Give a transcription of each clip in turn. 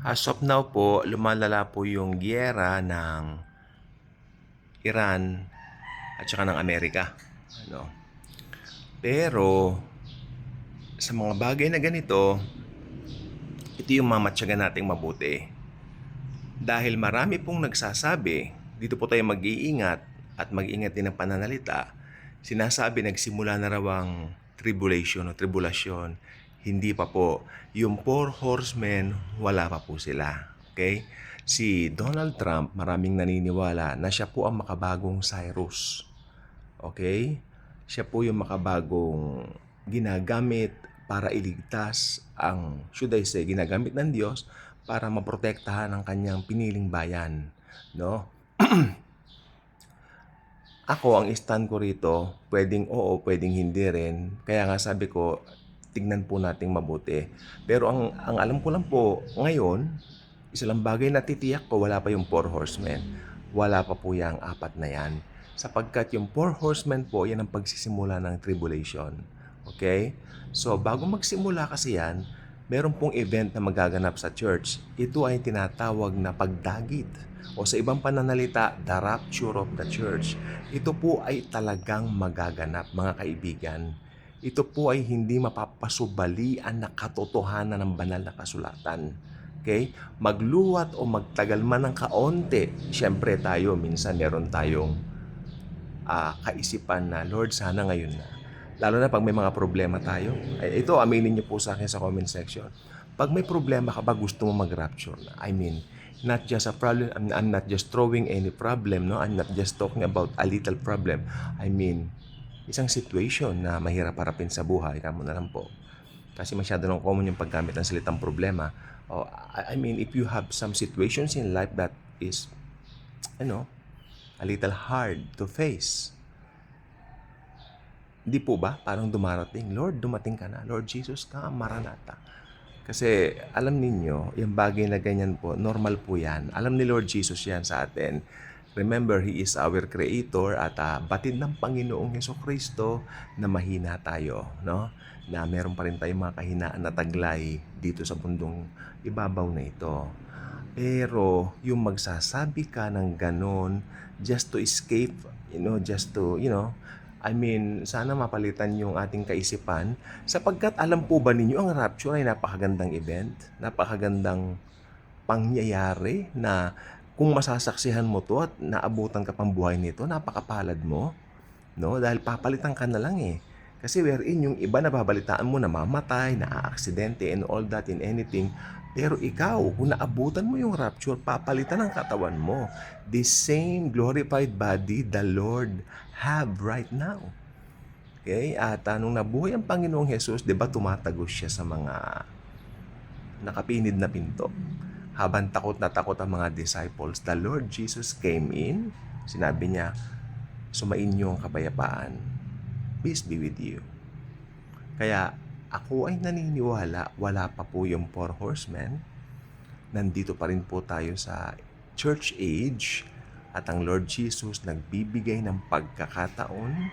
As of now po, lumalala po yung giyera ng Iran at saka ng Amerika. Ano? Pero sa mga bagay na ganito, ito yung mamatyagan nating mabuti. Dahil marami pong nagsasabi, dito po tayo mag-iingat at mag-iingat din ng pananalita. Sinasabi nagsimula na raw ang tribulation o tribulasyon. Hindi pa po. Yung 4 horsemen, wala pa po sila. Okay? Si Donald Trump, maraming naniniwala na siya po ang makabagong Cyrus. Okay? Siya po yung makabagong ginagamit para iligtas ang, should I say, ginagamit ng Diyos para maprotektahan ang kanyang piniling bayan. No? Ako, ang stand ko rito, pwedeng oo, pwedeng hindi rin. Kaya nga sabi ko, tignan po nating mabuti. Pero ang alam ko lang po, ngayon, isa lang bagay na titiyak ko, wala pa yung 4 horsemen. Wala pa po yung 4 na yan. Sapagkat yung 4 horsemen po, yan ang pagsisimula ng tribulation. Okay? So, bago magsimula kasi yan, meron pong event na magaganap sa church. Ito ay tinatawag na pagdagit. O sa ibang pananalita, the rapture of the church. Ito po ay talagang magaganap, mga kaibigan. Ito po ay hindi mapapasubalian na katotohanan ng banal na kasulatan. Okay? Magluwat o magtagal man ng kaonte, siyempre tayo, minsan meron tayong kaisipan na, Lord, sana ngayon na. Lalo na pag may mga problema tayo. Ito, aminin niyo po sa akin sa comment section. Pag may problema ka ba, gusto mo mag-rapture na? I mean, not just a problem. I'm not just throwing any problem, no? I'm not just talking about a little problem. I mean, isang situation na mahirap harapin sa buhay, kamo na lang po. Kasi masyado nang common yung paggamit ng salitang problema. I mean, if you have some situations in life that is, a little hard to face, di po ba? Parang dumarating, Lord, dumating ka na. Lord Jesus ka, Maranatha. Kasi alam ninyo, yung bagay na ganyan po, normal po yan. Alam ni Lord Jesus yan sa atin. Remember, He is our Creator at batid ng Panginoong Jesucristo na mahina tayo, no? Na meron pa rin tayong mga kahinaan na taglay dito sa mundong ibabaw na ito. Pero yung magsasabi ka ng ganon just to escape, I mean, sana mapalitan yung ating kaisipan sapagkat alam po ba ninyo ang rapture ay napakagandang event, napakagandang pangyayari na kung masasaksihan mo to at naabutan ka pang buhay nito, napakapalad mo, no? Dahil papalitan ka na lang eh. Kasi wherein yung iba nababalitaan mo na mamatay, na-aksidente and all that in anything. Pero ikaw, kung naabutan mo yung rapture, papalitan ang katawan mo. The same glorified body the Lord have right now. Okay? At nung nabuhay ang Panginoong Jesus, di ba tumatagos siya sa mga nakapinid na pinto. Habang takot na takot ang mga disciples, the Lord Jesus came in. Sinabi niya, sumain niyo ang kapayapaan. Peace be with you. Kaya ako ay naniniwala, wala pa po yung 4 horsemen. Nandito pa rin po tayo sa church age at ang Lord Jesus nagbibigay ng pagkakataon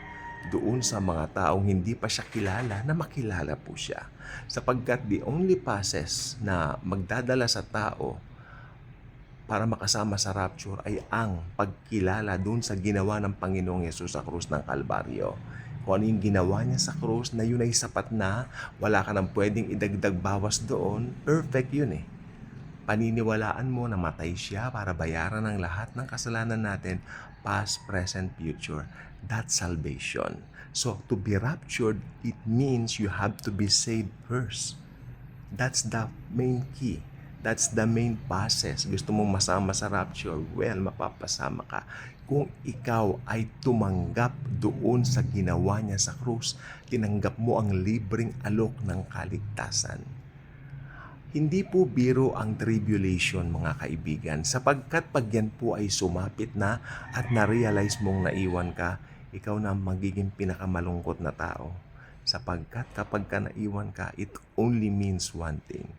doon sa mga taong hindi pa siya kilala na makilala po siya. Sapagkat the only passes na magdadala sa tao para makasama sa rapture ay ang pagkilala doon sa ginawa ng Panginoong Yesus sa krus ng Kalbaryo. Kung ano yung ginawa niya sa krus na yun ay sapat na, wala ka nang pwedeng idagdag bawas doon, perfect yun eh. Paniniwalaan mo na matay siya para bayaran ang lahat ng kasalanan natin, past, present, future. That's salvation. So, to be raptured, it means you have to be saved first. That's the main key. That's the main process. Gusto mong masama sa rapture? Well, mapapasama ka. Kung ikaw ay tumanggap doon sa ginawa niya sa krus, tinanggap mo ang libreng alok ng kaligtasan. Hindi po biro ang tribulation, mga kaibigan, sapagkat pag yan po ay sumapit na at na-realize mong naiwan ka, ikaw na magiging pinakamalungkot na tao. Sapagkat kapag ka naiwan ka, it only means one thing.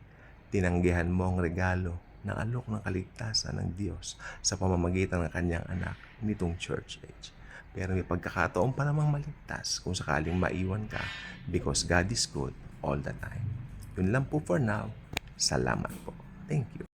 Tinanggihan mo ang regalo ng alok ng kaligtasan ng Diyos sa pamamagitan ng kanyang anak nitong church age. Pero may pagkakataon pa namang maligtas kung sakaling maiwan ka because God is good all the time. Yun lang po for now. Salamat po. Thank you.